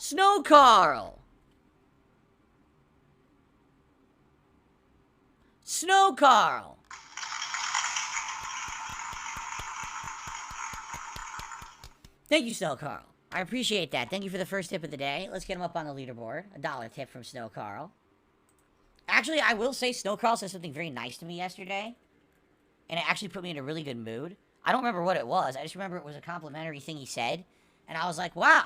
Snow Carl. Snow Carl. Thank you, Snow Carl. I appreciate that. Thank you for the first tip of the day. Let's get him up on the leaderboard. $1 tip from Snow Carl. Actually, I will say Snow Carl said something very nice to me yesterday. And it actually put me in a really good mood. I don't remember what it was. I just remember it was a complimentary thing he said. And I was like, wow,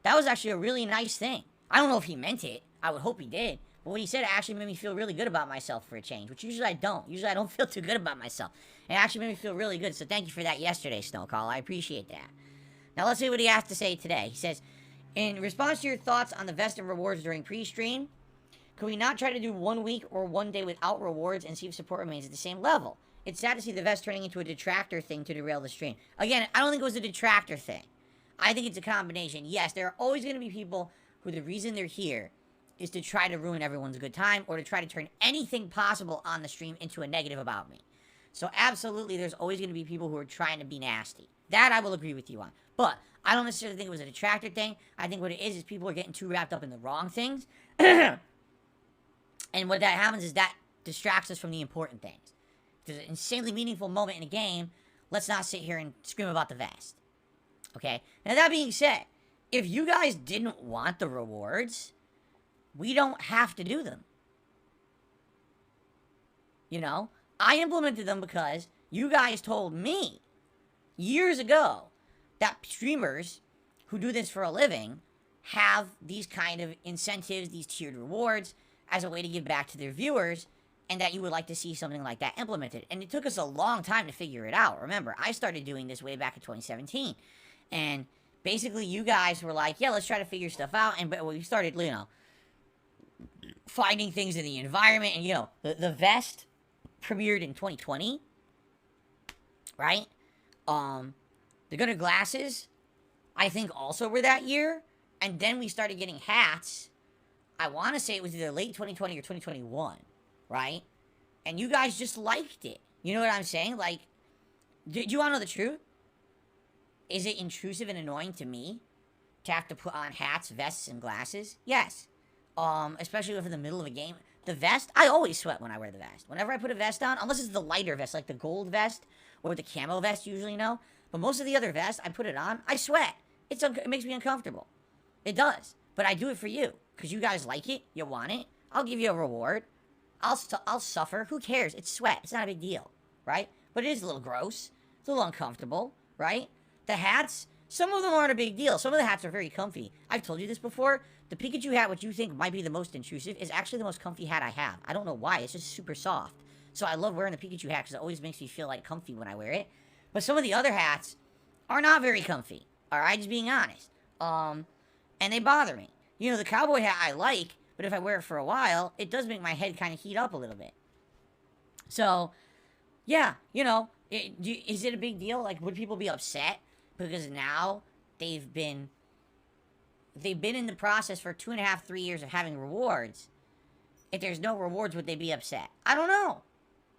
that was actually a really nice thing. I don't know if he meant it. I would hope he did. But what he said actually made me feel really good about myself for a change, which usually I don't. Usually I don't feel too good about myself. It actually made me feel really good. So thank you for that yesterday, Snow Carl. I appreciate that. Now let's see what he has to say today. He says, in response to your thoughts on the vest and rewards during pre-stream, could we not try to do 1 week or 1 day without rewards and see if support remains at the same level? It's sad to see the vest turning into a detractor thing to derail the stream. Again, I don't think it was a detractor thing. I think it's a combination. Yes, there are always going to be people who the reason they're here is to try to ruin everyone's good time or to try to turn anything possible on the stream into a negative about me. So absolutely, there's always going to be people who are trying to be nasty. That I will agree with you on. But I don't necessarily think it was a detractor thing. I think what it is people are getting too wrapped up in the wrong things. And what that happens is that distracts us from the important things. If there's an insanely meaningful moment in a game, let's not sit here and scream about the vest. Okay? Now that being said, if you guys didn't want the rewards, we don't have to do them. You know? I implemented them because you guys told me years ago that streamers who do this for a living have these kind of incentives, these tiered rewards, as a way to give back to their viewers, and that you would like to see something like that implemented. And it took us a long time to figure it out. Remember, I started doing this way back in 2017. And basically, you guys were like, yeah, let's try to figure stuff out. And we started, you know, finding things in the environment. And, you know, the vest premiered in 2020, right? The Gunner glasses, I think, also were that year. And then we started getting hats. I want to say it was either late 2020 or 2021, right? And you guys just liked it. You know what I'm saying? Like, do you want to know the truth? Is it intrusive and annoying to me to have to put on hats, vests, and glasses? Yes. Especially if in the middle of a game. The vest, I always sweat when I wear the vest. Whenever I put a vest on, unless it's the lighter vest, like the gold vest, or the camo vest, usually, no. But most of the other vests, I put it on, I sweat. It makes me uncomfortable. It does. But I do it for you. Because you guys like it, you want it, I'll give you a reward. I'll suffer. Who cares? It's sweat. It's not a big deal, right? But it is a little gross. It's a little uncomfortable, right? The hats, some of them aren't a big deal. Some of the hats are very comfy. I've told you this before. The Pikachu hat, which you think might be the most intrusive, is actually the most comfy hat I have. I don't know why. It's just super soft. So I love wearing the Pikachu hat because it always makes me feel like comfy when I wear it. But some of the other hats are not very comfy. Alright, just being honest. And they bother me. You know, the cowboy hat I like, but if I wear it for a while, it does make my head kind of heat up a little bit. So, yeah, you know, is it a big deal? Like, would people be upset because now they've been in the process for 2.5, 3 years of having rewards? If there's no rewards, would they be upset? I don't know.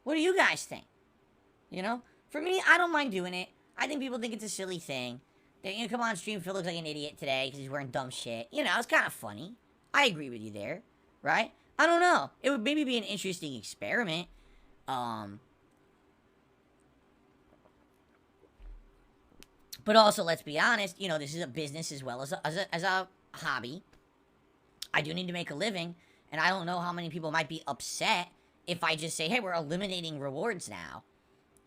What do you guys think? You know? For me, I don't mind doing it. I think people think it's a silly thing. They're gonna come on stream, Phil looks like an idiot today because he's wearing dumb shit. You know, it's kind of funny. I agree with you there, right? I don't know. It would maybe be an interesting experiment. But also, let's be honest, you know, this is a business as well as a hobby. I do need to make a living, and I don't know how many people might be upset if I just say, hey, we're eliminating rewards now.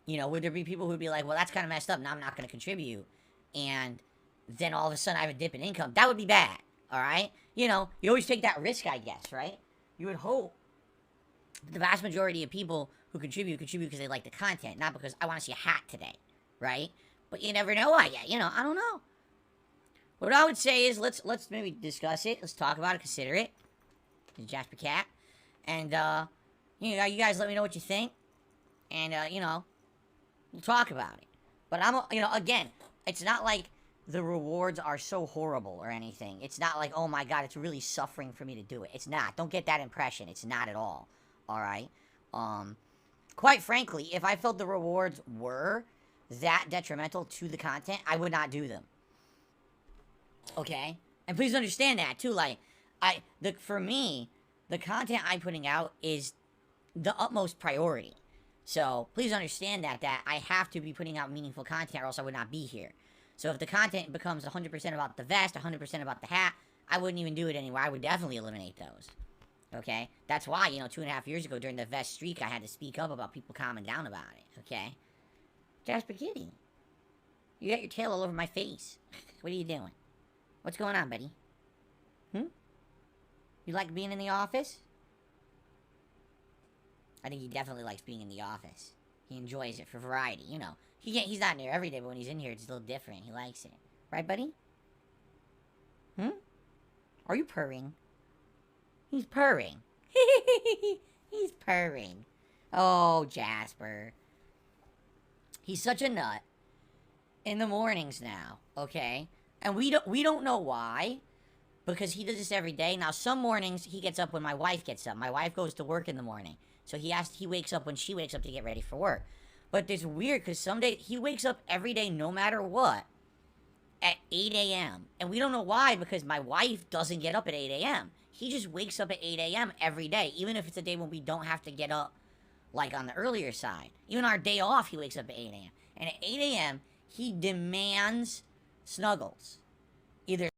You know, would there be people who'd be like, well, that's kind of messed up, now I'm not going to contribute. And then all of a sudden I have a dip in income. That would be bad, alright? You know, you always take that risk, I guess, right? You would hope that the vast majority of people who contribute because they like the content, not because I want to see a hat today, right? But you never know why yet, you know, I don't know. What I would say is, let's maybe discuss it, let's talk about it, consider it. Jasper Cat. And, you know, you guys let me know what you think. And, you know, we'll talk about it. But you know, again, it's not like the rewards are so horrible or anything. It's not like, oh my god, it's really suffering for me to do it. It's not. Don't get that impression. It's not at all. Alright? Quite frankly, if I felt the rewards were that detrimental to the content, I would not do them. Okay? And please understand that too. Like, for me, the content I'm putting out is the utmost priority. So please understand that I have to be putting out meaningful content, or else I would not be here. So if the content becomes 100% about the vest, 100% about the hat, I wouldn't even do it anymore. I would definitely eliminate those. Okay? That's why, 2.5 years ago during the vest streak, I had to speak up about people calming down about it. Okay? Jasper Kitty. You got your tail all over my face. What are you doing? What's going on, buddy? You like being in the office? I think he definitely likes being in the office. He enjoys it for variety, He's not in there every day, but when he's in here, it's a little different. He likes it. Right, buddy? Are you purring? He's purring. He's purring. Oh, Jasper. He's such a nut. In the mornings now, okay? And we don't know why, because he does this every day. Now, some mornings he gets up when my wife gets up. My wife goes to work in the morning. So he wakes up when she wakes up to get ready for work. But it's weird, because some days he wakes up every day, no matter what, at 8 a.m. And we don't know why, because my wife doesn't get up at 8 a.m. He just wakes up at 8 a.m. every day, even if it's a day when we don't have to get up, like on the earlier side. Even our day off, he wakes up at 8 a.m. And at 8 a.m., he demands snuggles. Either